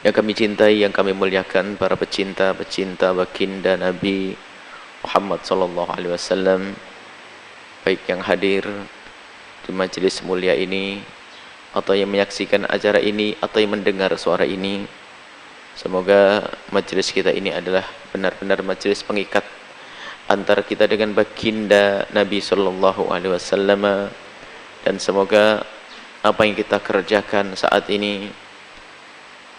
Yang kami cintai, yang kami muliakan, para pecinta-pecinta baginda Nabi Muhammad sallallahu alaihi wasallam, baik yang hadir di majelis mulia ini atau yang menyaksikan acara ini atau yang mendengar suara ini. Semoga majelis kita ini adalah benar-benar majelis pengikat antara kita dengan baginda Nabi sallallahu alaihi wasallam, dan semoga apa yang kita kerjakan saat ini,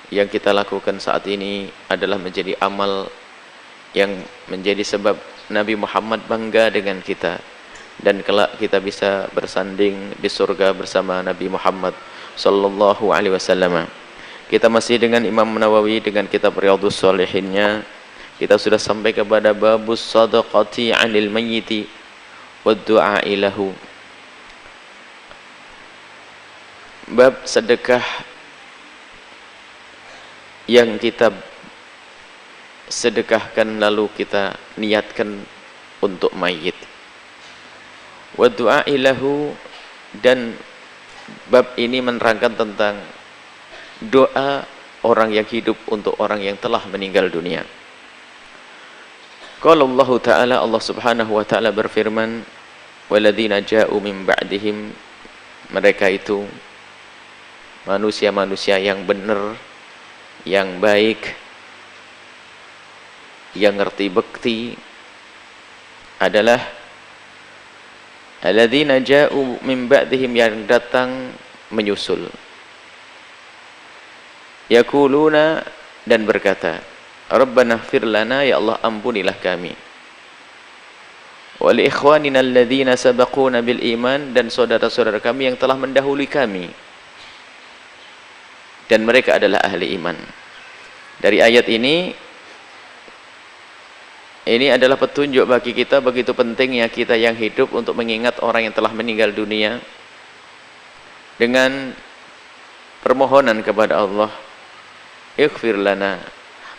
yang kita lakukan saat ini adalah menjadi amal yang menjadi sebab Nabi Muhammad bangga dengan kita, dan kelak kita bisa bersanding di surga bersama Nabi Muhammad sallallahu alaihi wasallam. Kita masih dengan Imam Nawawi dengan kitab Riyadhus Shalihinnya. Kita sudah sampai kepada babus sadaqati 'anil mayyiti wad du'a lahu. Bab sedekah yang kita sedekahkan lalu kita niatkan untuk mayit. Wa du'a lahu, dan bab ini menerangkan tentang doa orang yang hidup untuk orang yang telah meninggal dunia. Qala Allah Ta'ala, Allah Subhanahu wa Ta'ala berfirman, "Walladzina ja'u min ba'dihim", mereka itu manusia-manusia yang benar, yang baik, yang ngerti bekti, adalah alladzina ja'u min ba'dihim, yang datang menyusul. Yaquluna, dan berkata, Rabbana ighfir lana, ya Allah ampunilah kami. Wa li ikhwanina alladzina sabaquna bil iman, dan saudara-saudara kami yang telah mendahului kami dan mereka adalah ahli iman. Dari ayat ini adalah petunjuk bagi kita begitu pentingnya kita yang hidup untuk mengingat orang yang telah meninggal dunia dengan permohonan kepada Allah, ighfir lana,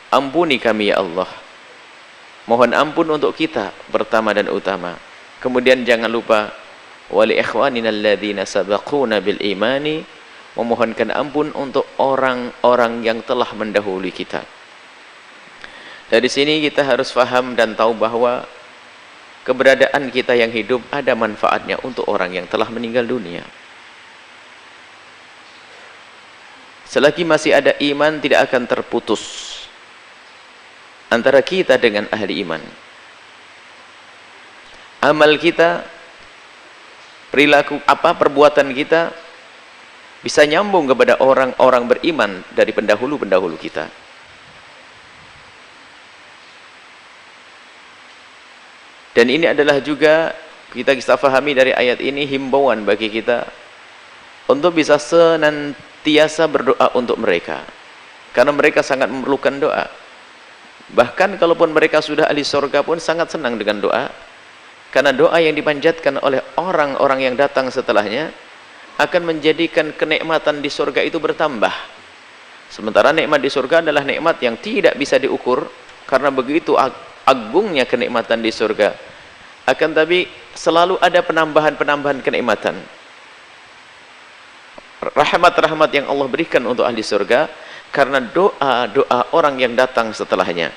ampuni kami ya Allah. Mohon ampun untuk kita pertama dan utama. Kemudian jangan lupa wali ikhwanina alladzina sabaquna bil imani, memohonkan ampun untuk orang-orang yang telah mendahului kita. Dari sini kita harus faham dan tahu bahwa keberadaan kita yang hidup ada manfaatnya untuk orang yang telah meninggal dunia. Selagi masih ada iman, tidak akan terputus antara kita dengan ahli iman. Amal kita, perilaku perbuatan kita bisa nyambung kepada orang-orang beriman dari pendahulu-pendahulu kita. Dan ini adalah juga kita fahami dari ayat ini himbauan bagi kita untuk bisa senantiasa berdoa untuk mereka, karena mereka sangat memerlukan doa. Bahkan kalaupun mereka sudah ahli surga pun sangat senang dengan doa, karena doa yang dipanjatkan oleh orang-orang yang datang setelahnya akan menjadikan kenikmatan di surga itu bertambah. Sementara nikmat di surga adalah nikmat yang tidak bisa diukur, karena begitu agungnya kenikmatan di surga. Akan tapi selalu ada penambahan-penambahan kenikmatan, rahmat-rahmat yang Allah berikan untuk ahli surga karena doa-doa orang yang datang setelahnya.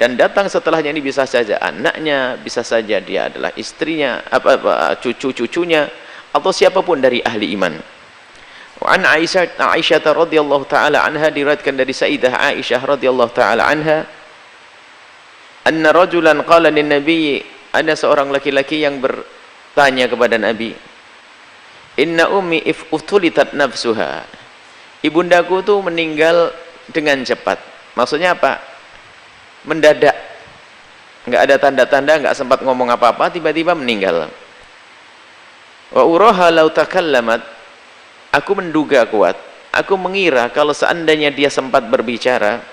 Dan datang setelahnya ini bisa saja anaknya, bisa saja dia adalah istrinya, cucu-cucunya, atau siapapun dari ahli iman. Wa an Aisyah radhiyallahu taala anha, diriwayatkan dari Sayyidah Aisyah radhiyallahu taala anha, anna rajulan qala lin nabi, ada seorang laki-laki yang bertanya kepada Nabi, inna ummi if utulitat nafsuha, ibundaku tuh meninggal dengan cepat. Maksudnya apa? Mendadak, nggak ada tanda-tanda, nggak sempat ngomong apa-apa, tiba-tiba meninggal. Wa uraha law takallamat, aku menduga kuat, aku mengira kalau seandainya dia sempat berbicara,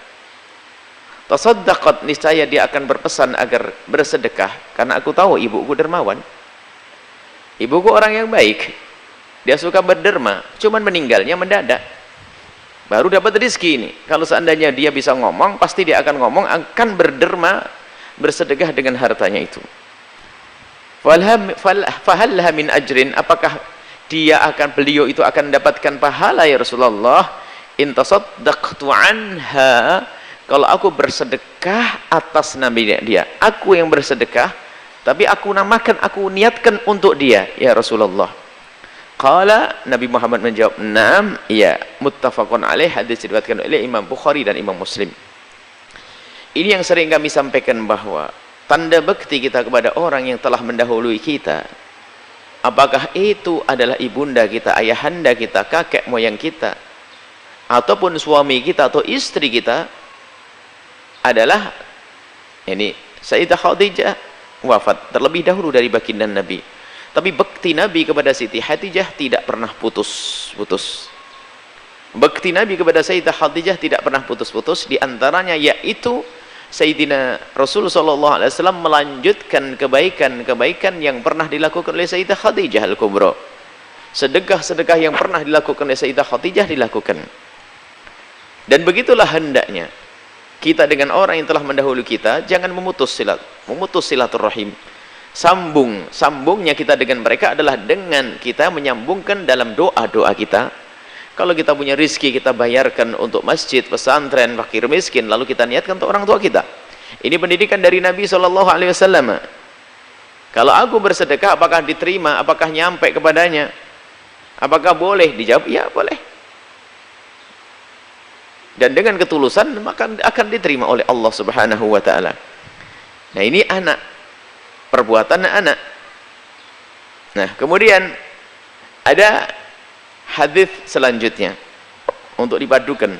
tasaddaqat, niscaya dia akan berpesan agar bersedekah, karena aku tahu ibuku dermawan, ibuku orang yang baik, dia suka berderma, cuman meninggalnya mendadak, baru dapat rezeki ini. Kalau seandainya dia bisa ngomong, pasti dia akan ngomong, akan berderma, bersedekah dengan hartanya itu. Fahalha min ajrin, apakah beliau itu akan mendapatkan pahala ya Rasulullah in tasaddaqtu anha, kalau aku bersedekah atas nabinya dia, aku yang bersedekah tapi aku namakan, aku niatkan untuk dia ya Rasulullah. Qala, Nabi Muhammad menjawab, "Naam, ya." Muttafaqun alaih, hadis diriwayatkan oleh Imam Bukhari dan Imam Muslim. Ini yang sering kami sampaikan, bahwa tanda bakti kita kepada orang yang telah mendahului kita, apakah itu adalah ibunda kita, ayahanda kita, kakek moyang kita, ataupun suami kita atau istri kita, adalah ini Sayyidah Khadijah wafat terlebih dahulu dari baginda Nabi, tapi bakti Nabi kepada Siti Khadijah tidak pernah putus-putus. Bakti Nabi kepada Sayyidah Khadijah tidak pernah putus-putus. Di antaranya yaitu Sayyidina Rasul SAW melanjutkan kebaikan-kebaikan yang pernah dilakukan oleh Sayyidah Khadijah Al-Kubra. Sedekah-sedekah yang pernah dilakukan oleh Sayyidah Khadijah dilakukan. Dan begitulah hendaknya kita dengan orang yang telah mendahului kita, jangan memutus silaturahim. Sambungnya kita dengan mereka adalah dengan kita menyambungkan dalam doa-doa kita. Kalau kita punya rizki, kita bayarkan untuk masjid, pesantren, fakir miskin, lalu kita niatkan untuk orang tua kita. Ini pendidikan dari Nabi SAW. Kalau aku bersedekah, apakah diterima? Apakah nyampe kepadanya? Apakah boleh? Dijawab, ya boleh. Dan dengan ketulusan maka akan diterima oleh Allah Subhanahu wa Ta'ala. Nah, ini anak, perbuatan anak. Nah, kemudian ada hadis selanjutnya untuk dipadukan.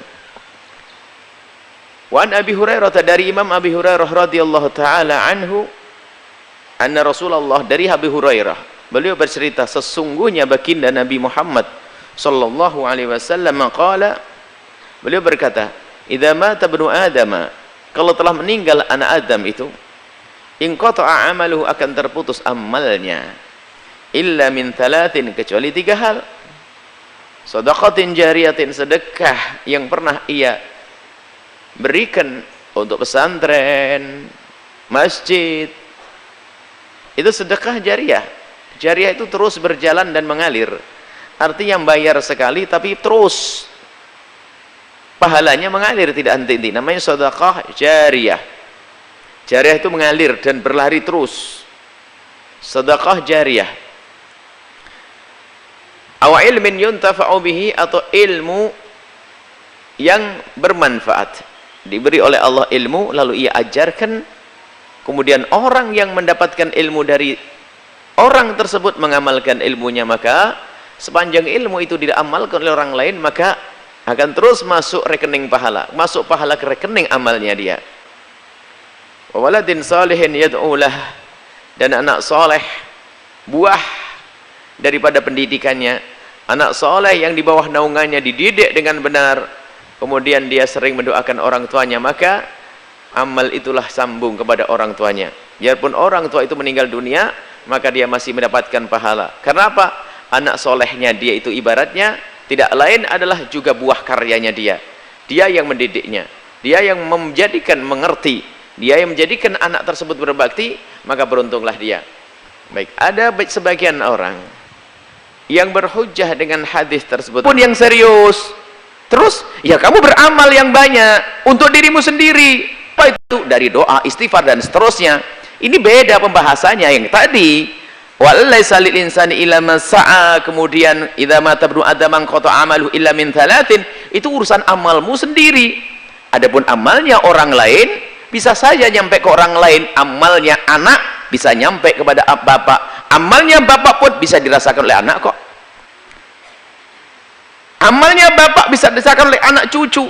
Wa an Abi Hurairah, dari Imam Abi Hurairah radhiyallahu taala anhu, anna Rasulullah, dari Abi Hurairah, beliau bercerita, sesungguhnya baginda Nabi Muhammad sallallahu alaihi wasallam qala, beliau berkata, idza mata ibnu Adam, kalau telah meninggal anak Adam itu, inqata'a amaluhu, akan terputus amalnya, illa min thalathin, kecuali 3 hal. Sadaqatin jariyatin, sedekah yang pernah ia berikan untuk pesantren, masjid, itu sedekah jariyah. Jariyah itu terus berjalan dan mengalir, artinya bayar sekali tapi terus pahalanya mengalir, tidak henti-henti, namanya sedekah jariyah. Jariyah itu mengalir dan berlari terus, sedekah jariyah. Aw ilmin yuntafa'u bihi, atau ilmu yang bermanfaat, diberi oleh Allah ilmu lalu ia ajarkan, kemudian orang yang mendapatkan ilmu dari orang tersebut mengamalkan ilmunya, maka sepanjang ilmu itu diamalkan oleh orang lain, maka akan terus masuk rekening pahala, masuk pahala ke rekening amalnya dia. Wa waladin salihin yad'ulah, dan anak soleh, buah daripada pendidikannya, anak soleh yang di bawah naungannya dididik dengan benar, kemudian dia sering mendoakan orang tuanya, maka amal itulah sambung kepada orang tuanya. Biarpun orang tua itu meninggal dunia, maka dia masih mendapatkan pahala. Karena apa? Anak solehnya dia itu ibaratnya tidak lain adalah juga buah karyanya dia. Dia yang mendidiknya, dia yang menjadikan mengerti, dia yang menjadikan anak tersebut berbakti, maka beruntunglah dia. Baik, ada sebagian orang yang berhujjah dengan hadis tersebut pun yang serius, terus ya kamu beramal yang banyak untuk dirimu sendiri, apa itu? Dari doa, istighfar dan seterusnya. Ini beda pembahasannya. Yang tadi walaysa lil insani illa ma sa'a, kemudian idza mata ibnu adam qata amalu illa min thalathin, itu urusan amalmu sendiri. Adapun amalnya orang lain bisa saja nyampe ke orang lain. Amalnya anak bisa nyampe kepada bapak, amalnya bapak pun bisa dirasakan oleh anak kok. Amalnya bapak bisa dirasakan oleh anak cucu.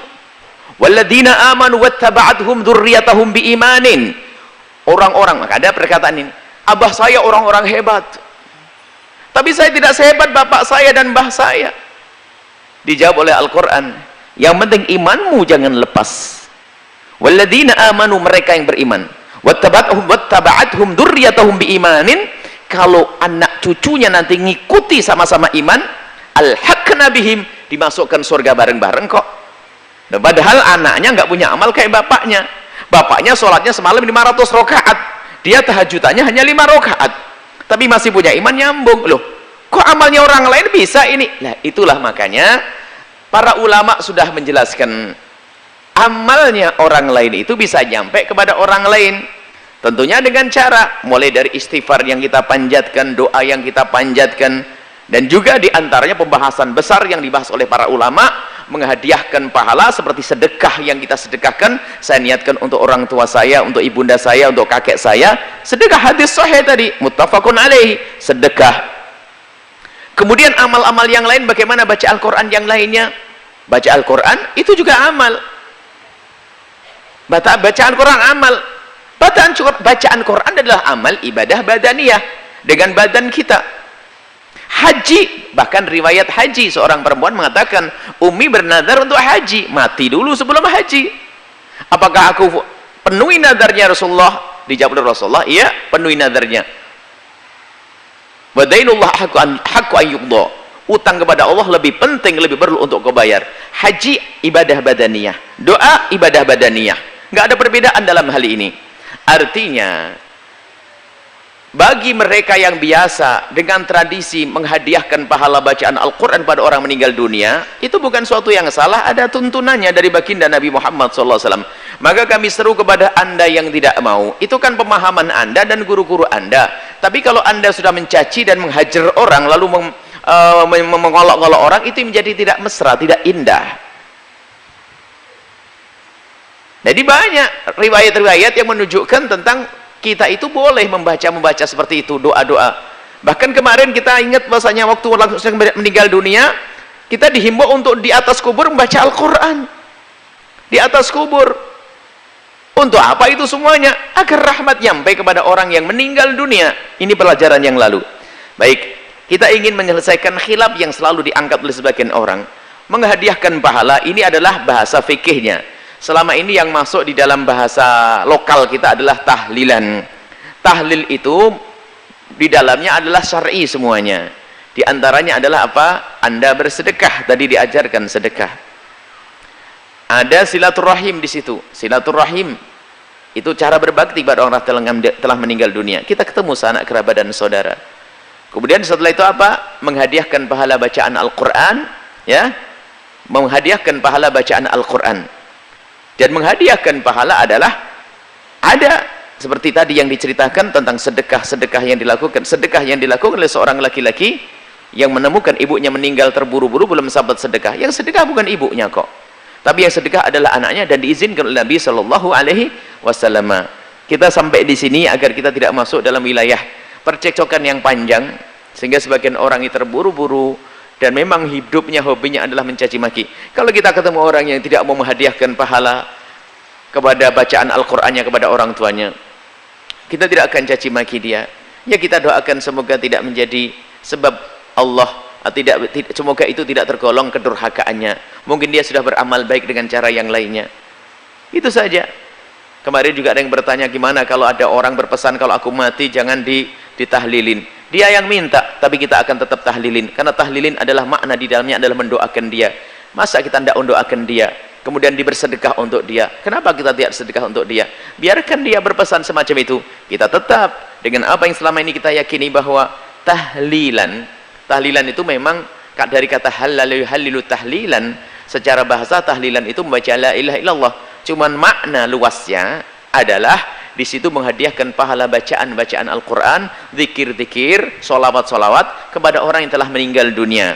Walladzina amanu wattaba'athum dzurriyyatahum biimanin. Orang-orang, maka ada perkataan ini, abah saya orang-orang hebat, tapi saya tidak sehebat bapak saya dan mbah saya. Dijawab oleh Al-Quran, yang penting imanmu jangan lepas. Walladzina amanu, mereka yang beriman, wattaba'athum dzurriyyatahum biimanin, kalau anak cucunya nanti ngikuti sama-sama iman, alhaqna bihim, dimasukkan surga bareng-bareng kok. Nah, padahal anaknya nggak punya amal kayak bapaknya. Bapaknya sholatnya semalam 500 rakaat, dia tahajudannya hanya 5 rakaat, tapi masih punya iman, nyambung. Loh, kok amalnya orang lain bisa ini? Nah, itulah makanya para ulama sudah menjelaskan amalnya orang lain itu bisa nyampe kepada orang lain. Tentunya dengan cara mulai dari istighfar yang kita panjatkan, doa yang kita panjatkan, dan juga diantaranya pembahasan besar yang dibahas oleh para ulama, menghadiahkan pahala seperti sedekah yang kita sedekahkan. Saya niatkan untuk orang tua saya, untuk ibunda saya, untuk kakek saya, sedekah. Hadis sahih tadi, muttafaqun alaihi, sedekah. Kemudian amal-amal yang lain, bagaimana baca Al-Quran yang lainnya? Baca Al-Quran itu juga amal. Bacaan Quran amal. Bacaan Quran adalah amal ibadah badaniyah dengan badan kita. Haji, bahkan riwayat haji, seorang perempuan mengatakan, Umi bernazar untuk haji, mati dulu sebelum haji. Apakah aku penuhi nazarnya Rasulullah? Dijawab oleh Rasulullah, iya, penuhi nazarnya. Wa dainullah haqqu an yuqda. Utang kepada Allah lebih penting, lebih perlu untuk kau bayar. Haji ibadah badaniyah, doa ibadah badaniyah. Enggak ada perbedaan dalam hal ini. Artinya bagi mereka yang biasa dengan tradisi menghadiahkan pahala bacaan Al-Quran pada orang meninggal dunia, itu bukan suatu yang salah, ada tuntunannya dari baginda Nabi Muhammad SAW. Maka kami seru kepada anda yang tidak mau, itu kan pemahaman anda dan guru-guru anda. Tapi kalau anda sudah mencaci dan menghajar orang, lalu mengolok-olok orang, itu menjadi tidak mesra, tidak indah. Jadi banyak riwayat-riwayat yang menunjukkan tentang kita itu boleh membaca seperti itu, doa-doa. Bahkan kemarin kita ingat bahasanya waktu langsung meninggal dunia, kita dihimbau untuk di atas kubur membaca Al-Quran. Di atas kubur. Untuk apa itu semuanya? Agar rahmat nyampe kepada orang yang meninggal dunia. Ini pelajaran yang lalu. Baik, kita ingin menyelesaikan khilaf yang selalu diangkat oleh sebagian orang. Menghadiahkan pahala, ini adalah bahasa fikihnya. Selama ini yang masuk di dalam bahasa lokal kita adalah tahlilan. Tahlil itu di dalamnya adalah syar'i semuanya. Di antaranya adalah apa? Anda bersedekah, tadi diajarkan sedekah. Ada silaturahim di situ. Silaturahim itu cara berbakti pada orang telah meninggal dunia. Kita ketemu sanak kerabat dan saudara. Kemudian setelah itu apa? Menghadiahkan pahala bacaan Al-Quran, ya. Menghadiahkan pahala bacaan Al-Quran. Dan menghadiahkan pahala adalah ada seperti tadi yang diceritakan tentang sedekah yang dilakukan oleh seorang laki-laki yang menemukan ibunya meninggal terburu-buru, belum sempat sedekah. Yang sedekah bukan ibunya kok, tapi yang sedekah adalah anaknya, dan diizinkan oleh Nabi Shallallahu Alaihi Wasallam. Kita sampai di sini agar kita tidak masuk dalam wilayah percekcokan yang panjang, sehingga sebagian orang ini terburu-buru dan memang hidupnya, hobinya adalah mencaci maki. Kalau kita ketemu orang yang tidak mau menghadiahkan pahala kepada bacaan Al-Qur'annya kepada orang tuanya, kita tidak akan caci maki dia. Ya kita doakan semoga tidak menjadi sebab Allah, semoga itu tidak tergolong kedurhakaannya. Mungkin dia sudah beramal baik dengan cara yang lainnya. Itu saja. Kemarin juga ada yang bertanya, gimana kalau ada orang berpesan kalau aku mati jangan ditahlilin. Dia yang minta, tapi kita akan tetap tahlilin, karena tahlilin adalah makna di dalamnya adalah mendoakan dia. Masa kita tidak mendoakan dia, kemudian bersedekah untuk dia? Kenapa kita tidak sedekah untuk dia? Biarkan dia berpesan semacam itu. Kita tetap dengan apa yang selama ini kita yakini bahwa tahlilan itu memang dari kata halalu halilu tahlilan. Secara bahasa tahlilan itu membaca la ilaha illallah. Cuman makna luasnya adalah di situ menghadiahkan pahala bacaan Al-Quran, zikir-zikir, solawat-solawat kepada orang yang telah meninggal dunia.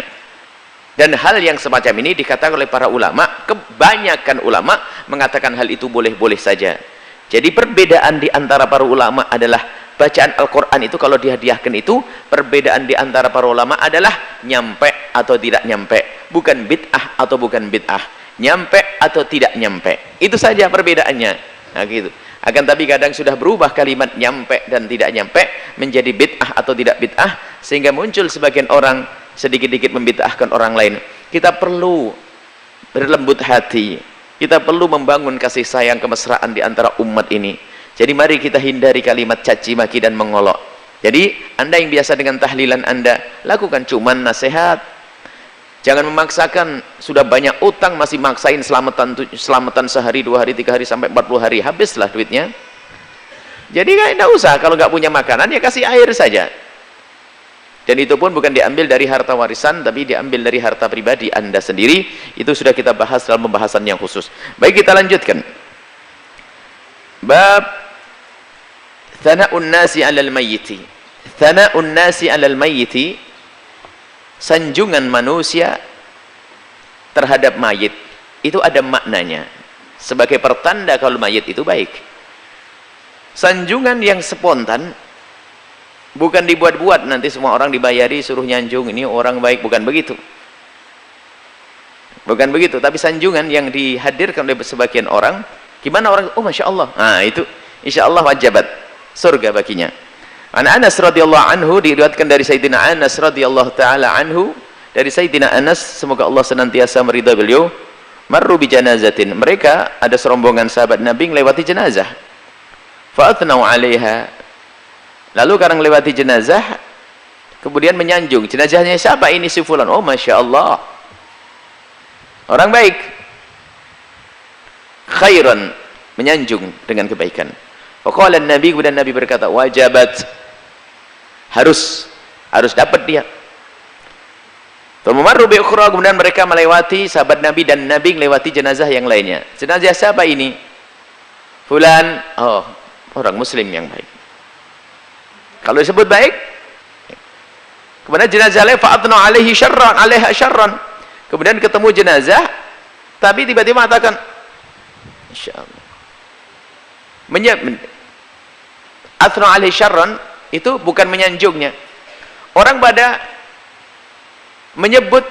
Dan hal yang semacam ini dikatakan oleh para ulama, kebanyakan ulama mengatakan hal itu boleh-boleh saja. Jadi perbedaan di antara para ulama adalah bacaan Al-Quran itu kalau dihadiahkan itu, perbedaan di antara para ulama adalah nyampe atau tidak nyampe, bukan bid'ah atau bukan bid'ah, nyampe atau tidak nyampe. Itu saja perbedaannya. Nah gitu. Akan tapi kadang sudah berubah kalimat nyampe dan tidak nyampe menjadi bid'ah atau tidak bid'ah, sehingga muncul sebagian orang sedikit-sedikit membid'ahkan orang lain. Kita perlu berlembut hati, kita perlu membangun kasih sayang kemesraan di antara umat ini. Jadi mari kita hindari kalimat caci maki dan mengolok. Jadi anda yang biasa dengan tahlilan anda, lakukan cuman nasihat. Jangan memaksakan, sudah banyak utang masih maksain selamatan sehari, 2 hari, 3 hari, sampai 40 hari, habislah duitnya. Jadi tidak usah, kalau nggak punya makanan ya kasih air saja. Dan itu pun bukan diambil dari harta warisan, tapi diambil dari harta pribadi Anda sendiri. Itu sudah kita bahas dalam pembahasan yang khusus. Baik, kita lanjutkan. Bab thana'un nasi 'alal mayyiti. Thana'un nasi 'alal mayyiti, sanjungan manusia terhadap mayit. Itu ada maknanya. Sebagai pertanda kalau mayit itu baik. Sanjungan yang spontan, bukan dibuat-buat nanti semua orang dibayari suruh nyanjung ini orang baik, bukan begitu. Bukan begitu, tapi sanjungan yang dihadirkan oleh sebagian orang, gimana orang, oh Masya Allah, nah itu Insya Allah wajabat surga baginya. Anas radhiyallahu anhu, diriwayatkan dari Sayyidina Anas radhiyallahu taala anhu, dari Sayyidina Anas, semoga Allah senantiasa meridai beliau, marru bi janazatin, mereka ada serombongan sahabat Nabi melewati jenazah, fa'athnau 'alaiha, lalu karena melewati jenazah kemudian menyanjung, jenazahnya siapa ini? Si fulan. Oh Masya Allah, orang baik, khairan, menyanjung dengan kebaikan. Faqala Nabi, kemudian Nabi berkata, wajabat, harus dapat dia. Tumamarru bi ukhra, kemudian mereka melewati, sahabat Nabi dan Nabi melewati jenazah yang lainnya. Jenazah siapa ini? Fulan. Oh, orang muslim yang baik. Kalau disebut baik, kemudian jenazah lain fa'atna 'alaihi syarran, 'alaiha syarran. Kemudian ketemu jenazah tapi tiba-tiba mengatakan insyaallah. Athna 'alaihi syarran itu bukan menyanjungnya. Orang pada menyebut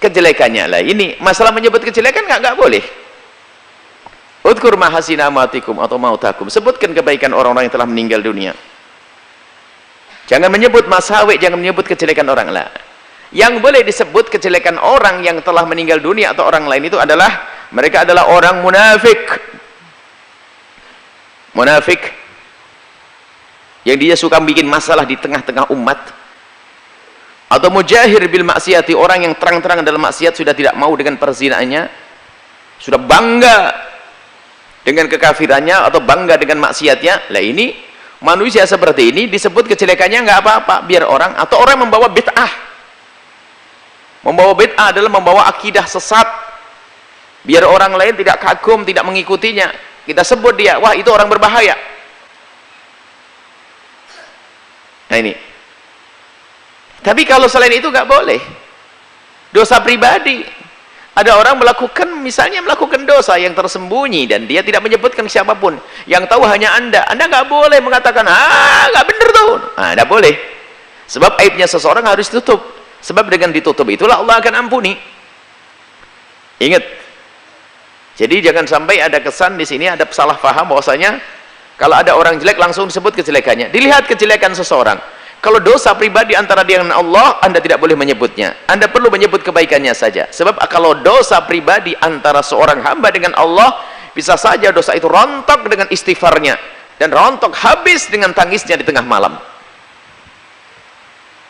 kejelekannya. Lah ini masalah menyebut kejelekan enggak boleh. Udkur mahasina amatikum atau mautakum. Sebutkan kebaikan orang-orang yang telah meninggal dunia. Jangan menyebut masawi, jangan menyebut kejelekan orang lah. Yang boleh disebut kejelekan orang yang telah meninggal dunia atau orang lain itu adalah mereka adalah orang munafik. Munafik yang dia suka bikin masalah di tengah-tengah umat. Atau mujahir bil maksiati, orang yang terang-terangan dalam maksiat, sudah tidak mau dengan perzinaannya, sudah bangga dengan kekafirannya atau bangga dengan maksiatnya. Lah ini manusia seperti ini disebut kejelekannya nggak apa-apa, biar orang, atau orang membawa bid'ah. Membawa bid'ah adalah membawa akidah sesat, biar orang lain tidak kagum, tidak mengikutinya. Kita sebut dia, wah itu orang berbahaya. Nah ini. Tapi kalau selain itu nggak boleh. Dosa pribadi. Ada orang melakukan, misalnya melakukan dosa yang tersembunyi dan dia tidak menyebutkan siapapun, yang tahu hanya Anda nggak boleh mengatakan, nggak bener tuh, nggak boleh, sebab aibnya seseorang harus ditutup, sebab dengan ditutup itulah Allah akan ampuni. Ingat, jadi jangan sampai ada kesan di sini, ada salah paham bahwasanya kalau ada orang jelek langsung disebut kejelekannya. Dilihat kejelekan seseorang. Kalau dosa pribadi antara dia dengan Allah, Anda tidak boleh menyebutnya. Anda perlu menyebut kebaikannya saja. Sebab kalau dosa pribadi antara seorang hamba dengan Allah, bisa saja dosa itu rontok dengan istighfarnya, dan rontok habis dengan tangisnya di tengah malam.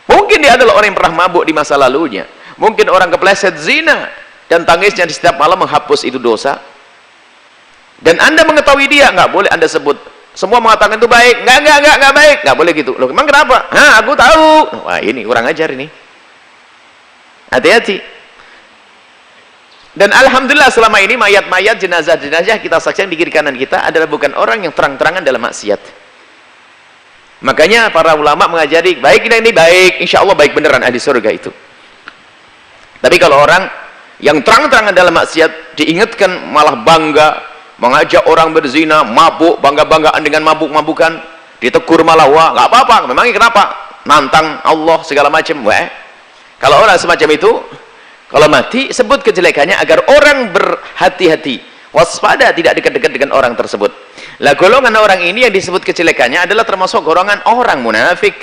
Mungkin dia adalah orang yang pernah mabuk di masa lalunya. Mungkin orang kepleset zina, dan tangisnya di setiap malam menghapus itu dosa. Dan Anda mengetahui dia, nggak boleh Anda sebut. Semua mengatakan itu baik, enggak baik, nggak boleh gitu. Loh, emang kenapa? Aku tahu. Wah, ini kurang ajar ini. Hati-hati. Dan alhamdulillah selama ini mayat-mayat, jenazah-jenazah kita saksikan di kiri kanan kita adalah bukan orang yang terang-terangan dalam maksiat. Makanya para ulama mengajari baik ini baik, insya Allah baik beneran ahli surga itu. Tapi kalau orang yang terang-terangan dalam maksiat diingatkan malah bangga, mengajak orang berzina, mabuk, bangga-banggaan dengan mabuk-mabukan, ditegur malah, wah nggak apa-apa, memangnya kenapa? Nantang Allah segala macam. Wah, kalau orang semacam itu, kalau mati sebut kejelekannya agar orang berhati-hati, waspada, tidak dekat-dekat dengan orang tersebut. Lah golongan orang ini yang disebut kejelekannya adalah termasuk golongan orang munafik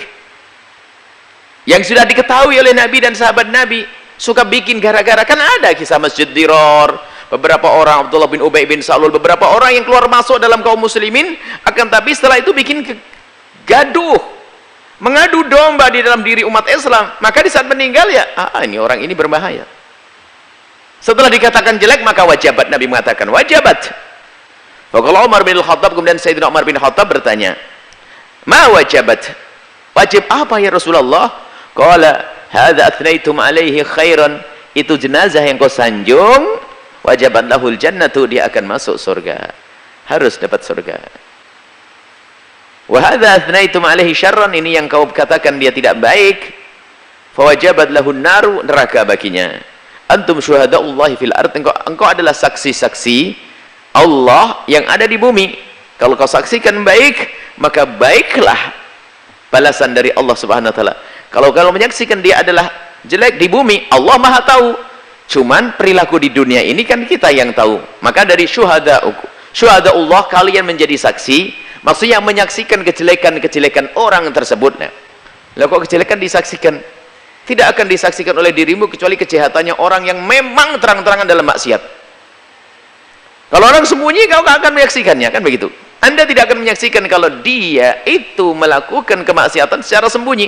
yang sudah diketahui oleh Nabi dan sahabat Nabi, suka bikin gara-gara. Kan ada kisah Masjid Diror, beberapa orang, Abdullah bin Ubay bin Salul, beberapa orang yang keluar masuk dalam kaum muslimin, akan tapi setelah itu bikin gaduh, mengadu domba di dalam diri umat Islam. Maka di saat meninggal ya, ini orang ini berbahaya. Setelah dikatakan jelek, maka wajabat, Nabi mengatakan wajabat. Kalau Umar bin Khattab, kemudian Sayyidina Umar bin Khattab bertanya, ma wajabat? Wajib apa ya Rasulullah? Qala hadza athnaitum alaihi khairan, itu jenazah yang kau sanjung, wajabat lahul jannatu, dia akan masuk surga, harus dapat surga. Wa hadza athnaitum alaihi syarran, ini yang kau katakan dia tidak baik, fawajabat lahun naru, neraka baginya. Antum syuhadaullahi fil ard, engkau adalah saksi-saksi Allah yang ada di bumi. Kalau kau saksikan baik, maka baiklah balasan dari Allah Subhanahu wa taala. Kalau menyaksikan dia adalah jelek di bumi, Allah Maha tahu. Cuman perilaku di dunia ini kan kita yang tahu. Maka dari syuhadaullah, kalian menjadi saksi, maksudnya menyaksikan kejelekan-kejelekan orang tersebut. Nah, kok kejelekan disaksikan? Tidak akan disaksikan oleh dirimu kecuali kejahatannya orang yang memang terang-terangan dalam maksiat. Kalau orang sembunyi, kau akan menyaksikannya, kan begitu. Anda tidak akan menyaksikan kalau dia itu melakukan kemaksiatan secara sembunyi.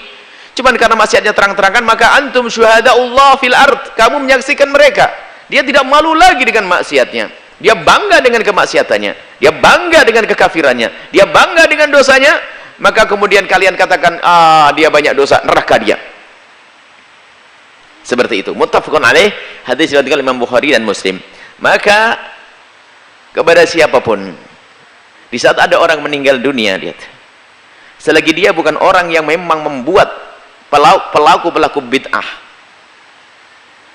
Cuman karena maksiatnya terang-terangan, maka antum syuhadaullah fil ard, kamu menyaksikan mereka. Dia tidak malu lagi dengan maksiatnya. Dia bangga dengan kemaksiatannya. Dia bangga dengan kekafirannya. Dia bangga dengan dosanya. Maka kemudian kalian katakan, dia banyak dosa, neraka dia. Seperti itu. Muttafaqun alaih, hadis riwayat Imam Bukhari dan Muslim. Maka kepada siapapun, di saat ada orang meninggal dunia, lihat, selagi dia bukan orang yang memang membuat pelaku bid'ah.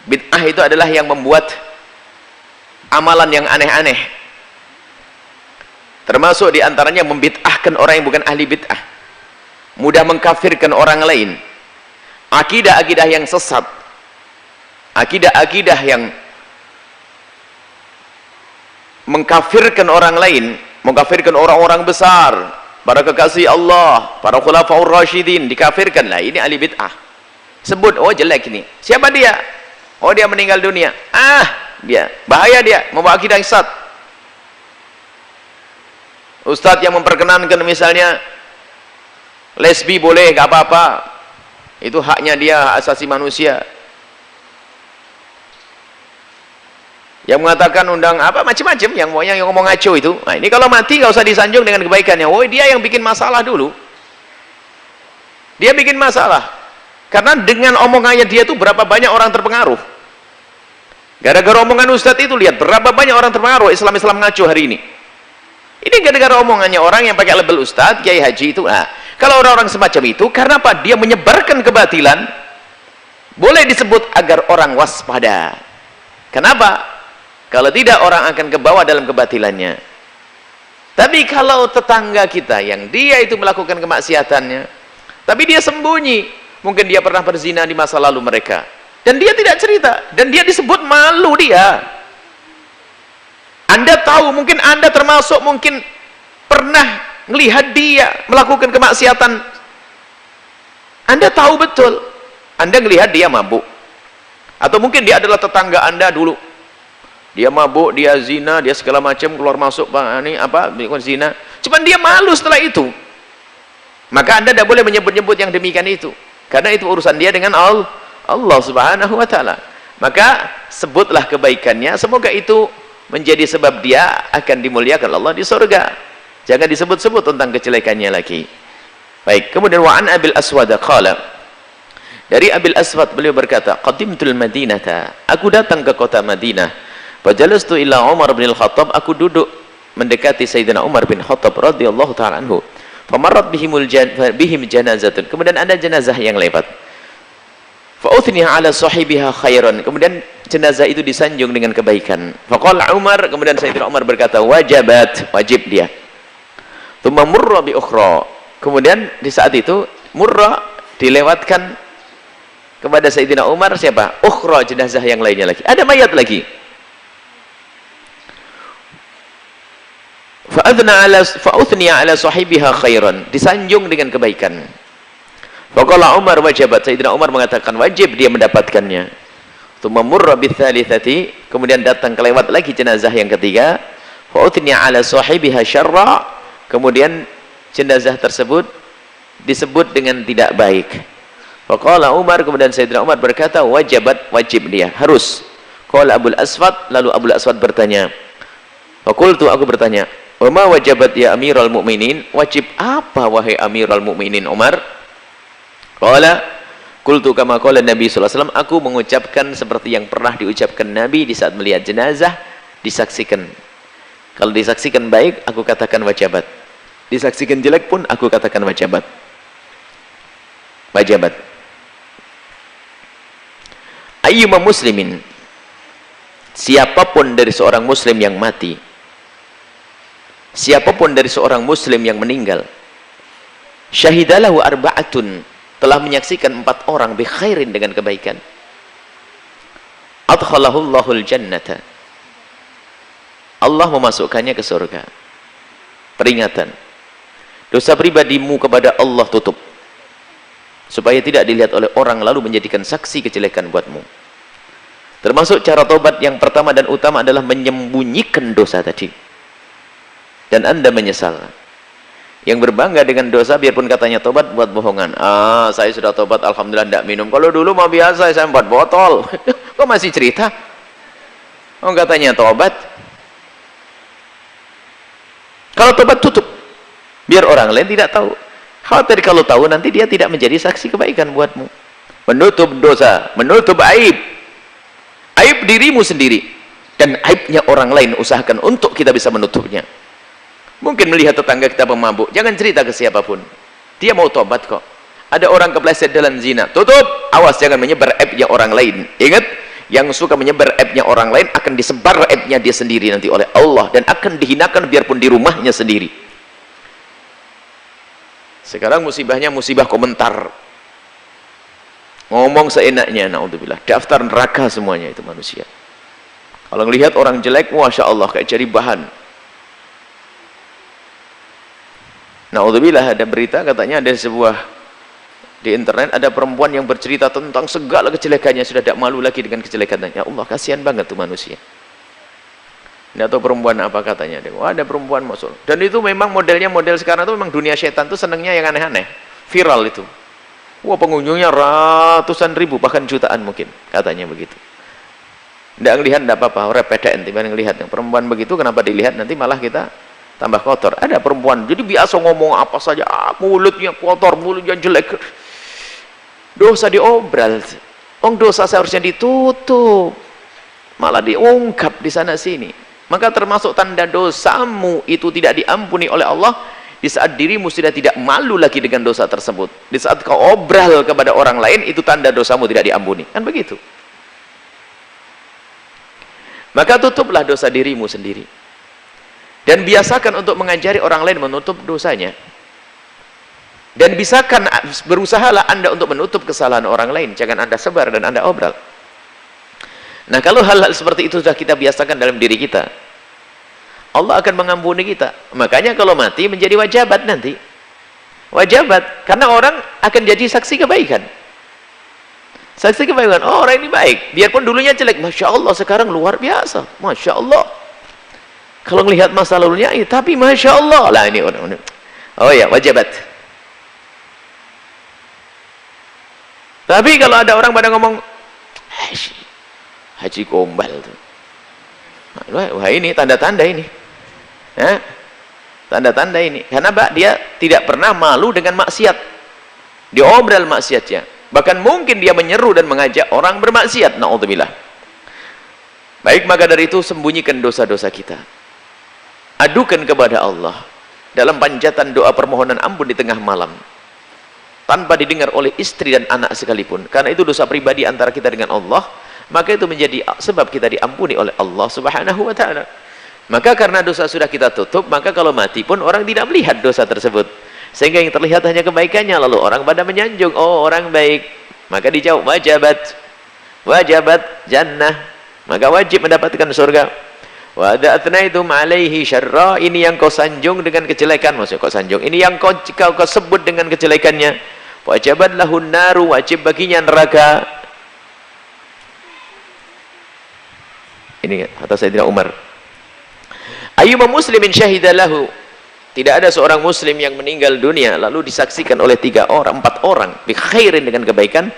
Bid'ah itu adalah yang membuat amalan yang aneh-aneh. Termasuk diantaranya membid'ahkan orang yang bukan ahli bid'ah. Mudah mengkafirkan orang lain. Akidah-akidah yang sesat. Akidah-akidah yang mengkafirkan orang lain, mengkafirkan orang-orang besar, para kekasih Allah, para khulafaur rasyidin, dikafirkan. Lah ini ahli bid'ah. Sebut, oh jelek ini. Siapa dia? Oh dia meninggal dunia. Dia bahaya, dia membawa akidah yang sesat. Ustadz yang memperkenankan misalnya lesbi boleh, gak apa-apa, itu haknya dia, hak asasi manusia. Yang mengatakan undang apa macam-macam, yang ngomong ngaco itu. Nah, ini kalau mati nggak usah disanjung dengan kebaikannya. Oh, dia yang bikin masalah dulu. Dia bikin masalah. Karena dengan omongannya dia itu berapa banyak orang terpengaruh. Gara-gara omongan ustadz itu, lihat berapa banyak orang terpengaruh Islam ngaco hari ini. Ini gara-gara omongannya orang yang pakai label ustadz, kiai haji itu. Nah, kalau orang-orang semacam itu, karena apa? Dia menyebarkan kebatilan. Boleh disebut agar orang waspada. Kenapa? Kalau tidak, orang akan kebawa dalam kebatilannya. Tapi kalau tetangga kita yang dia itu melakukan kemaksiatannya, tapi dia sembunyi, mungkin dia pernah berzina di masa lalu mereka, dan dia tidak cerita, dan dia disebut malu dia. Anda tahu, mungkin Anda termasuk mungkin pernah melihat dia melakukan kemaksiatan. Anda tahu betul. Anda melihat dia mabuk. Atau mungkin dia adalah tetangga Anda dulu. Dia mabuk, dia zina, dia segala macam, keluar masuk, ini apa, zina. Cuman dia malu setelah itu. Maka Anda tidak boleh menyebut-nyebut yang demikian itu. Karena itu urusan dia dengan Allah Subhanahu wa ta'ala. Maka sebutlah kebaikannya, semoga itu menjadi sebab dia akan dimuliakan Allah di surga. Jangan disebut-sebut tentang kejelekannya lagi. Baik, kemudian wa'an Abil Aswad qala, dari Abil Aswad beliau berkata, qadimtul Madinata, aku datang ke kota Madinah. Fajalastu ila Umar bin Al-Khattab, aku duduk mendekati Sayyidina Umar bin Khattab radhiyallahu ta'ala anhu. Famarrat bihim janazatun, kemudian ada jenazah yang lewat. Fa'uthniha ala sahibiha khairan, kemudian jenazah itu disanjung dengan kebaikan. Faqala Umar, kemudian Sayyidina Umar berkata, wajabat, wajib dia. Tsumma murra bi ukhra, kemudian di saat itu murra dilewatkan kepada Sayyidina Umar siapa? Ukhra, jenazah yang lainnya lagi. Ada mayat lagi. Fa'uthniya ala sahibiha khairan, disanjung dengan kebaikan. Faqala Umar wajabat, Sayyidina Umar mengatakan wajib dia mendapatkannya. Tsumma murra bitsalitsati, kemudian datang kelewat lagi jenazah yang ketiga. Fa'uthniya ala sahibiha syarra, kemudian jenazah tersebut disebut dengan tidak baik. Faqala Umar, kemudian Sayyidina Umar berkata wajabat, wajib dia, harus. Qala Abul Aswad, lalu Abul Aswad bertanya. Faqultu, aku bertanya, wa ma wajabat ya Amirul Mukminin, wajib apa wahai Amirul Mukminin Umar? Qala Qultu kama qala Nabi sallallahu alaihi wasallam, aku mengucapkan seperti yang pernah diucapkan Nabi di saat melihat jenazah disaksikan. Kalau disaksikan baik, aku katakan wajabat. Disaksikan jelek pun aku katakan wajabat. Wajabat. Ayyuma muslimin, siapapun dari seorang muslim yang mati, siapapun dari seorang muslim yang meninggal, syahidalahu arba'atun, telah menyaksikan 4 orang bi khairin, dengan kebaikan, adkhalahullahul jannata, Allah memasukkannya ke surga. Peringatan, dosa pribadimu kepada Allah tutup, supaya tidak dilihat oleh orang lalu menjadikan saksi kejelekan buatmu. Termasuk cara tobat yang pertama dan utama adalah menyembunyikan dosa tadi, dan Anda menyesal. Yang berbangga dengan dosa, biarpun katanya tobat, buat bohongan. Saya sudah tobat, alhamdulillah, tidak minum. Kalau dulu mah biasa, saya 4 botol. Kok masih cerita? Oh, katanya tobat. Kalau tobat tutup, biar orang lain tidak tahu. Khawatir kalau tahu nanti dia tidak menjadi saksi kebaikan buatmu. Menutup dosa, menutup aib. Aib dirimu sendiri dan aibnya orang lain, usahakan untuk kita bisa menutupnya. Mungkin melihat tetangga kita pemabuk, jangan cerita ke siapapun. Dia mau tobat kok. Ada orang kepleset dalam zina, tutup. Awas jangan menyebar aibnya orang lain. Ingat, yang suka menyebar aibnya orang lain akan disebar aibnya dia sendiri nanti oleh Allah, dan akan dihinakan biarpun di rumahnya sendiri. Sekarang musibahnya musibah komentar. Ngomong seenaknya, naudzubillah. Daftar neraka semuanya itu manusia. Kalau melihat orang jelek, masya Allah, kayak cari bahan. Naudzubillah, ada berita katanya ada sebuah di internet, ada perempuan yang bercerita tentang segala kejelekannya, sudah tidak malu lagi dengan kejelekannya. Ya Allah, kasihan banget tuh manusia. Tidak tahu perempuan apa katanya. Wah, ada perempuan masuk. Dan itu memang modelnya, model sekarang itu memang dunia setan tuh senangnya yang aneh-aneh. Viral itu. Wah, pengunjungnya ratusan ribu, bahkan jutaan mungkin. Katanya begitu. Tidak ngelihat, tidak apa-apa. Orang PDN, tiba-tiba ngelihat. Yang perempuan begitu, kenapa dilihat? Nanti malah kita tambah kotor. Ada perempuan, jadi biasa ngomong apa saja. Mulutnya kotor, mulutnya jelek. Dosa diobral. Dosa seharusnya ditutup. Malah diungkap di sana-sini. Maka termasuk tanda dosamu itu tidak diampuni oleh Allah di saat dirimu sudah tidak malu lagi dengan dosa tersebut. Di saat kau obral kepada orang lain, itu tanda dosamu tidak diampuni. Kan begitu. Maka tutuplah dosa dirimu sendiri. Dan biasakan untuk mengajari orang lain menutup dosanya. Dan berusahalah Anda untuk menutup kesalahan orang lain. Jangan Anda sebar dan Anda obral. Nah, kalau hal-hal seperti itu sudah kita biasakan dalam diri kita, Allah akan mengampuni kita. Makanya kalau mati menjadi wajabat nanti. Wajabat. Karena orang akan jadi saksi kebaikan. Saksi kebaikan. Oh, orang ini baik. Biarpun dulunya jelek. Masya Allah, sekarang luar biasa. Masya Allah. Kalau melihat masa lalunya, tapi Masya Allah. Lah ini orang. Oh ya, wajabat. Tapi kalau ada orang pada ngomong, Haji Gombal tuh. Wah, ini tanda-tanda ini. Tanda-tanda ini. Karena dia tidak pernah malu dengan maksiat. Diobral maksiatnya. Bahkan mungkin dia menyeru dan mengajak orang bermaksiat. Na'udzubillah. Baik, maka dari itu sembunyikan dosa-dosa kita. Adukan kepada Allah dalam panjatan doa permohonan ampun di tengah malam, tanpa didengar oleh istri dan anak sekalipun. Karena itu dosa pribadi antara kita dengan Allah. Maka itu menjadi sebab kita diampuni oleh Allah Subhanahu wa ta'ala. Maka karena dosa sudah kita tutup, maka kalau mati pun orang tidak melihat dosa tersebut. Sehingga yang terlihat hanya kebaikannya, lalu orang pada menyanjung, oh orang baik. Maka dijawab, wajabat jannah. Maka wajib mendapatkan surga. Wa da'atnaitum alaihi syarra, ini yang kau sanjung dengan kejelekan. Maksudnya kau sanjung, ini yang kau sebut dengan kejelekannya. Wajabat lahun naru, wajib baginya neraka. Ini kata Sayyidina Umar. Ayyuma muslimin syahidalahu, tidak ada seorang muslim yang meninggal dunia lalu disaksikan oleh 4 orang bi khairin, dengan kebaikan,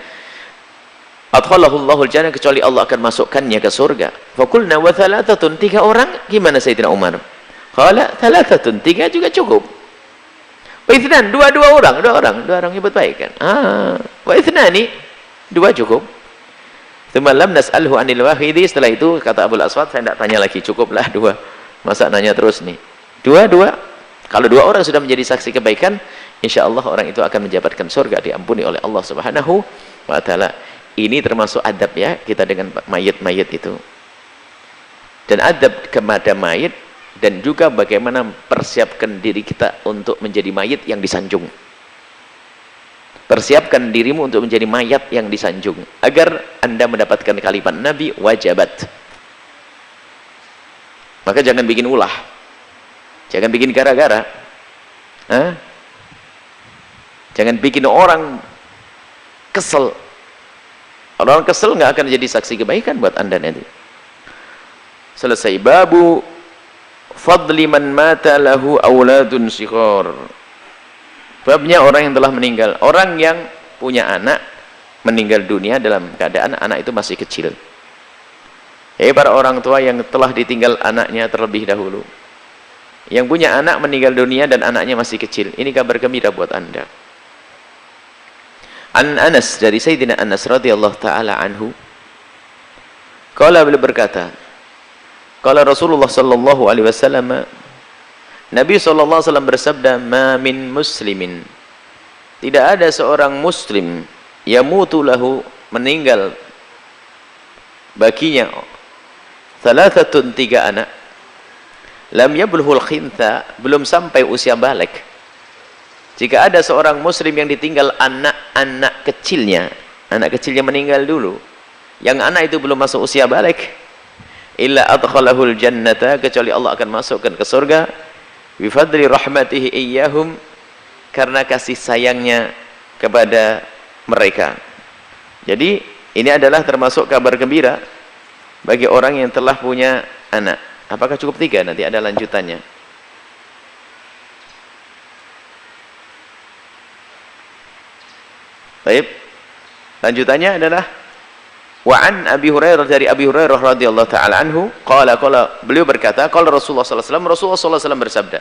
adkhalahullahu al-jannah, kecuali Allah akan masukkannya ke surga. Faqulna wa thalathatun, 3 orang, gimana Sayyidina Umar? Qala thalathatun, 3 juga cukup. Wa itsnan, 2 orang yang berbaik kan. Wa itsnani, 2 cukup. Tsumma lam nas'alhu 'anil wahidi, setelah itu kata Abul Aswad, saya tidak tanya lagi, cukuplah 2. Masa nanya terus nih? 2. Kalau 2 orang sudah menjadi saksi kebaikan, insya Allah orang itu akan mendapatkan surga, diampuni oleh Allah Subhanahu wa Ta'ala. Ini termasuk adab ya kita dengan mayit-mayit itu. Dan adab kepada mayit, dan juga bagaimana persiapkan diri kita untuk menjadi mayit yang disanjung. Persiapkan dirimu untuk menjadi mayat yang disanjung, agar Anda mendapatkan kalimat Nabi, wajabat. Maka jangan bikin ulah, jangan bikin gara-gara, jangan bikin orang kesel. Orang kesel nggak akan jadi saksi kebaikan buat Anda nanti. Selesai babu fadli man mata lahu auladun shighar. Babnya orang yang telah meninggal, orang yang punya anak meninggal dunia dalam keadaan anak itu masih kecil. Para orang tua yang telah ditinggal anaknya terlebih dahulu, yang punya anak meninggal dunia dan anaknya masih kecil, ini kabar gembira buat Anda. An Anas, dari Sayyidina Anas radhiyallahu taala anhu, qala, beliau berkata, qala Rasulullah sallallahu alaihi wasallam, Nabi sallallahu alaihi wasallam bersabda, ma min muslimin, tidak ada seorang muslim yamutu lahu, meninggal baginya thalathatun, 3 anak, lam yablughul khintha, belum sampai usia balik. Jika ada seorang muslim yang ditinggal anak-anak kecilnya, anak kecilnya meninggal dulu, yang anak itu belum masuk usia balik, illa adkhalahul jannata, kecuali Allah akan masukkan ke surga, bifadli rahmatihi iyyahum, karena kasih sayangnya kepada mereka. Jadi ini adalah termasuk kabar gembira bagi orang yang telah punya anak. Apakah cukup 3? Nanti ada lanjutannya. Baik, lanjutannya adalah wa an Abi Hurairah, dari Abi Hurairah radhiyallahu taala anhu, qala beliau berkata, qala Rasulullah sallallahu alaihi wasallam, Rasulullah sallallahu alaihi wasallam bersabda,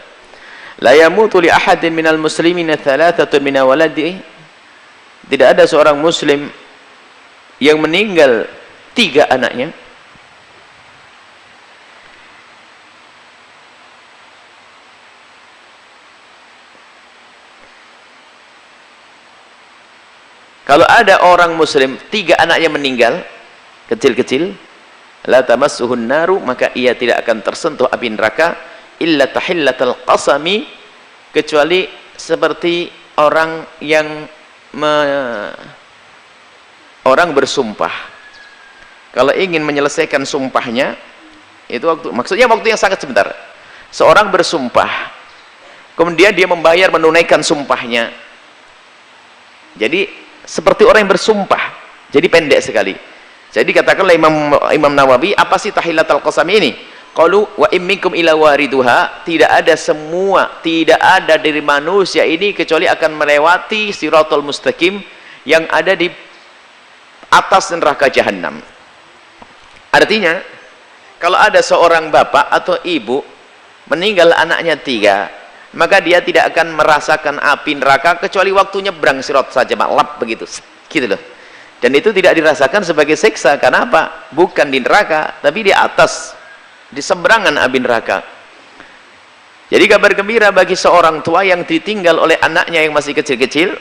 la yamutu li ahadin minal muslimina thalathatun min waladihi, tidak ada seorang muslim yang meninggal 3 anaknya, kalau ada orang muslim 3 anaknya meninggal kecil-kecil, la tamassuhun naru, maka ia tidak akan tersentuh api neraka, illa tahillatal qasami, kecuali seperti orang yang orang bersumpah. Kalau ingin menyelesaikan sumpahnya, itu maksudnya waktu yang sangat sebentar. Seorang bersumpah, kemudian dia membayar, menunaikan sumpahnya. Jadi seperti orang yang bersumpah, jadi pendek sekali. Jadi katakanlah Imam Nawawi, apa sih tahillatul qasam ini? Qalu wa imminkum ila wariduha, tidak ada dari manusia ini kecuali akan melewati siratal mustaqim yang ada di atas neraka jahanam. Artinya, kalau ada seorang bapak atau ibu meninggal anaknya 3, maka dia tidak akan merasakan api neraka kecuali waktu nyebrang sirat saja, maklap begitu, gitu loh. Dan itu tidak dirasakan sebagai siksa, karena apa? Bukan di neraka, tapi di atas, di seberangan api neraka. Jadi kabar gembira bagi seorang tua yang ditinggal oleh anaknya yang masih kecil-kecil,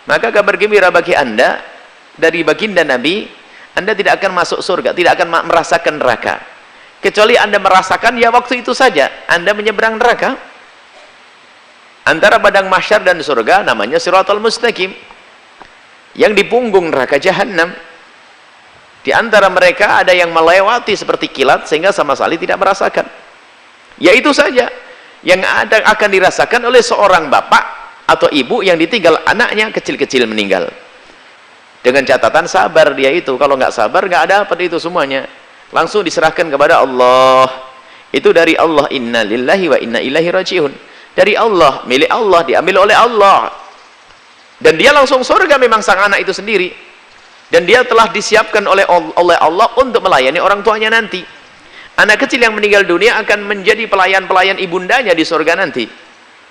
maka kabar gembira bagi Anda dari baginda Nabi, Anda tidak akan masuk surga, tidak akan merasakan neraka, kecuali Anda merasakan ya waktu itu saja Anda menyeberang neraka. Antara padang mahsyar dan surga namanya siratal mustaqim, yang di punggung neraka jahanam. Di antara mereka ada yang melewati seperti kilat sehingga sama sekali tidak merasakan. Ya itu saja yang akan dirasakan oleh seorang bapak atau ibu yang ditinggal anaknya kecil-kecil meninggal. Dengan catatan sabar dia itu. Kalau nggak sabar nggak ada apa itu semuanya. Langsung diserahkan kepada Allah. Itu dari Allah, inna lillahi wa inna ilaihi raji'un. Dari Allah, milik Allah, diambil oleh Allah, dan dia langsung surga memang sang anak itu sendiri, dan dia telah disiapkan oleh Allah untuk melayani orang tuanya nanti. Anak kecil yang meninggal dunia akan menjadi pelayan-pelayan ibundanya di surga nanti.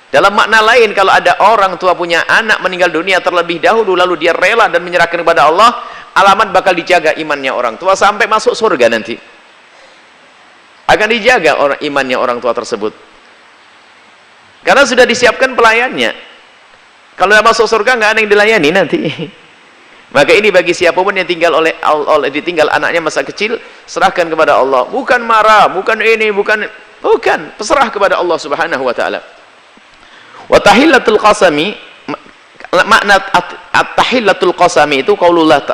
Dalam makna lain, kalau ada orang tua punya anak meninggal dunia terlebih dahulu lalu dia rela dan menyerahkan kepada Allah, alamat bakal dijaga imannya orang tua sampai masuk surga nanti. Akan dijaga imannya orang tua tersebut. Karena sudah disiapkan pelayannya. Kalau sudah masuk surga nggak ada yang dilayani nanti. Maka ini bagi siapapun yang tinggal ditinggal anaknya masa kecil, serahkan kepada Allah. Bukan marah, bukan ini, bukan, peserah kepada Allah Subhanahu wa taala. Wa tahillatul qasami, makna at-tahillatul qasami itu qaulullah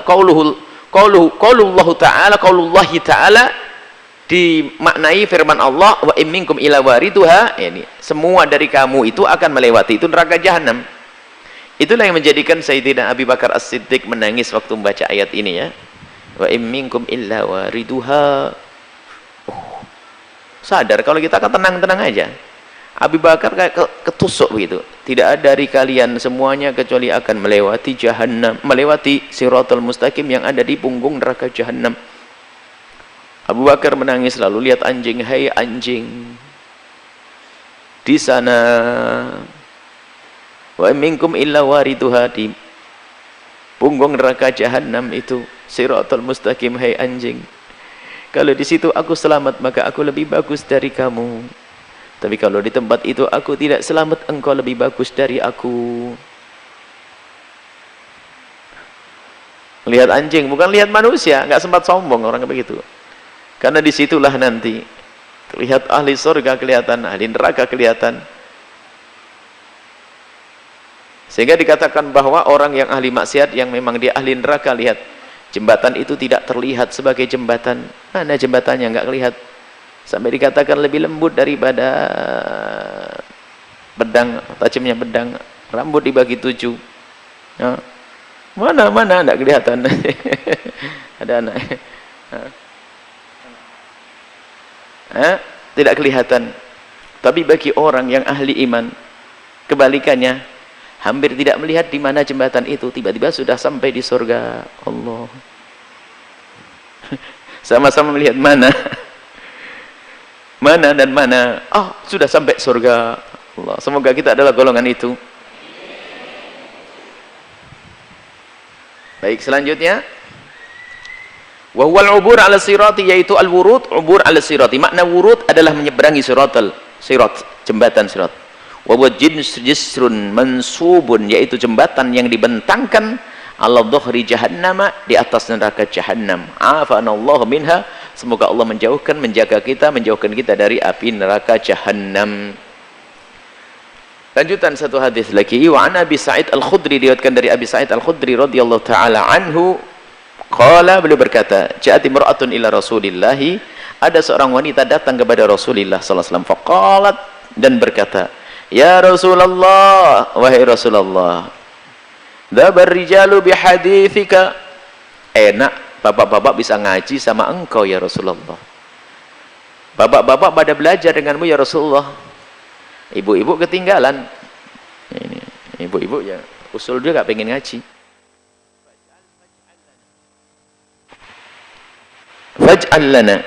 ta'ala dimaknai firman Allah, wa in minkum illa waridhuha, yani semua dari kamu itu akan melewati itu neraka jahanam. Itulah yang menjadikan Sayyidina Abi Bakar As-Siddiq menangis waktu membaca ayat ini ya. Wa in minkum illa waridhuha. Sadar kalau kita akan tenang-tenang aja. Abi Bakar kayak ketusuk begitu. Tidak ada dari kalian semuanya kecuali akan melewati jahanam, melewati Siratal Mustaqim yang ada di punggung neraka jahanam. Abu Bakar menangis lalu lihat anjing, hai anjing. Di sana wa minkum illa waridhuha, di punggung neraka jahanam itu Siratal Mustaqim, hai anjing. Kalau di situ aku selamat maka aku lebih bagus dari kamu. Tapi kalau di tempat itu aku tidak selamat, engkau lebih bagus dari aku. Lihat anjing, bukan lihat manusia, nggak sempat sombong orang begitu. Karena disitulah nanti terlihat ahli surga kelihatan, ahli neraka kelihatan. Sehingga dikatakan bahwa orang yang ahli maksiat yang memang dia ahli neraka, lihat jembatan itu tidak terlihat sebagai jembatan. Mana jembatannya nggak kelihatan. Sampai dikatakan lebih lembut daripada pedang, tajamnya pedang, rambut dibagi 7. Ya. Mana enggak kelihatan. Ada anak. Tidak kelihatan. Tapi bagi orang yang ahli iman, kebalikannya, hampir tidak melihat di mana jembatan itu, tiba-tiba sudah sampai di surga Allah. Sama-sama melihat mana dan mana. Sudah sampai surga Allah. Semoga kita adalah golongan itu. Baik, selanjutnya wa huwal ubur 'ala sirati, yaitu al-wurud, ubur 'ala sirati. Makna wurud adalah menyeberangi sirat, jembatan sirat. Wa huwa jisrun mansubun, yaitu jembatan yang dibentangkan ala dhuhri jahannam, di atas neraka jahannam. Afanallahu minha, semoga Allah menjaga kita dari api neraka jahannam. Lanjutan satu hadis lagi, wa an Abi Sa'id Al-Khudri, diriwayatkan dari Abi Sa'id Al-Khudri radhiyallahu taala anhu, qala, beliau berkata, ja'at imra'atun ila Rasulillah, ada seorang wanita datang kepada Rasulullah sallallahu alaihi wasallam, faqalat, dan berkata, ya Rasulullah, wahai Rasulullah, dhabar rijalu bihadithika, enak bapak-bapak bisa ngaji sama engkau ya Rasulullah. Bapak-bapak pada belajar denganmu ya Rasulullah. Ibu-ibu ketinggalan. Ini ibu-ibu ya usul dia gak pengen ngaji. Faj'al lana,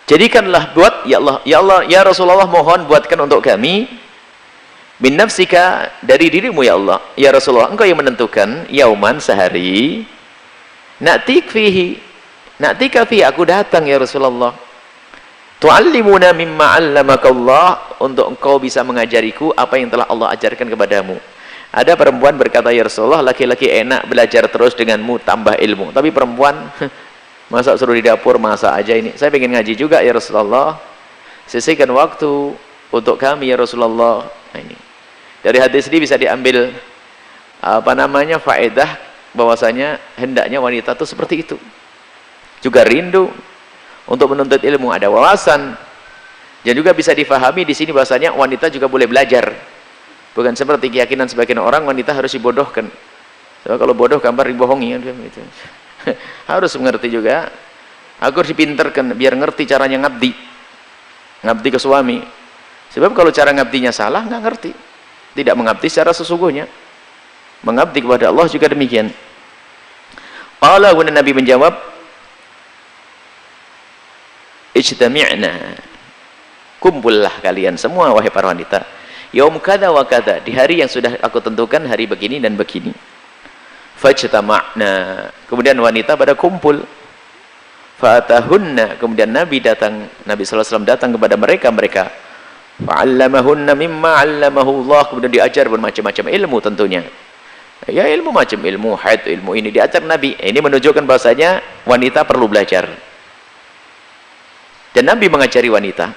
jadikanlah buat ya Allah ya Rasulullah, mohon buatkan untuk kami min nafsika, dari dirimu ya Allah ya Rasulullah, engkau yang menentukan, yauman, sehari, na'tika fihi, aku datang ya Rasulullah, tu'allimuna mimma 'allamaka Allah, untuk engkau bisa mengajariku apa yang telah Allah ajarkan kepadamu. Ada perempuan berkata, ya Rasulullah, laki-laki enak belajar terus denganmu, tambah ilmu, tapi perempuan masa suruh di dapur masak aja ini, saya pengen ngaji juga ya Rasulullah, sisihkan waktu untuk kami ya Rasulullah. Nah, ini dari hadis ini bisa diambil faedah bahwasanya hendaknya wanita itu seperti itu, juga rindu untuk menuntut ilmu, ada wawasan, dan juga bisa difahami di sini bahwasanya wanita juga boleh belajar, bukan seperti keyakinan sebagian orang wanita harus dibodohkan. So, kalau bodoh gambar dibohongi gitu. Harus mengerti juga, aku harus dipinterkan biar ngerti caranya ngabdi ke suami, sebab kalau cara ngabdinya salah nggak ngerti, tidak mengabdi secara sesungguhnya. Mengabdi kepada Allah juga demikian. Qala, Nabi menjawab, ijtami'na, kumpullah kalian semua wahai para wanita, yaum kada wa kada, di hari yang sudah aku tentukan, hari begini dan begini. fajtama'na, kemudian wanita pada kumpul. Fa'atahunna, kemudian Nabi SAW datang kepada mereka. Fa'allamahunna mimma 'allamahu Allah, kemudian diajar bermacam-macam ilmu tentunya. Ya ilmu macam ilmu haid, ilmu ini diajar Nabi. Ini menunjukkan bahwasanya wanita perlu belajar. Dan Nabi mengajari wanita.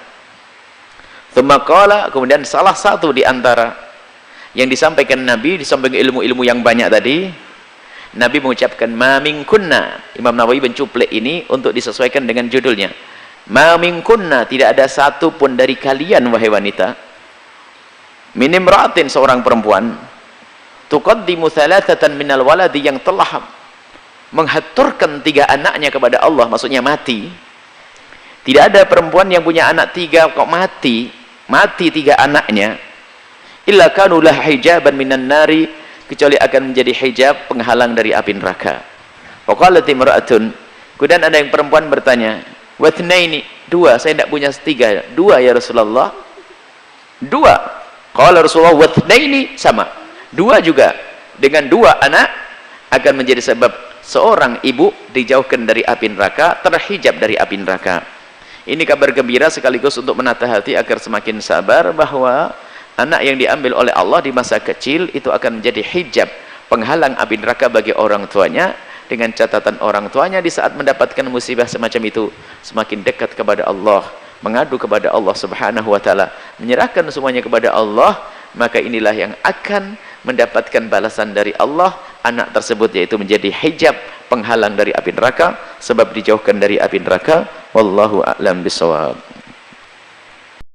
Tsumma qala, kemudian salah satu di antara yang disampaikan Nabi, disampaikan ilmu-ilmu yang banyak tadi, Nabi mengucapkan ma minkunna. Imam Nawawi mencuplik ini untuk disesuaikan dengan judulnya. Ma minkunna, tidak ada satu pun dari kalian wahai wanita, min imra'atin, seorang perempuan, tuqaddimu thalathatan minal waladi, yang telah menghaturkan 3 anaknya kepada Allah, maksudnya mati. Tidak ada perempuan yang punya anak 3 kok mati 3 anaknya, illa kanu lah hijaban minan nari, kecuali akan menjadi hijab penghalang dari api neraka. Faqalat imra'atun, kemudian ada yang perempuan bertanya, wathnaini, 2, saya tidak punya 3, 2 ya Rasulullah, 2. Qala Rasulullah wathnaini, sama, 2 juga, dengan 2 anak akan menjadi sebab seorang ibu dijauhkan dari api neraka, terhijab dari api neraka. Ini kabar gembira sekaligus untuk menata hati agar semakin sabar bahwa anak yang diambil oleh Allah di masa kecil itu akan menjadi hijab penghalang api neraka bagi orang tuanya, dengan catatan orang tuanya di saat mendapatkan musibah semacam itu semakin dekat kepada Allah, mengadu kepada Allah Subhanahu wa taala, menyerahkan semuanya kepada Allah, maka inilah yang akan mendapatkan balasan dari Allah. Anak tersebut yaitu menjadi hijab penghalang dari api neraka, sebab dijauhkan dari api neraka. Wallahu a'lam bishawab.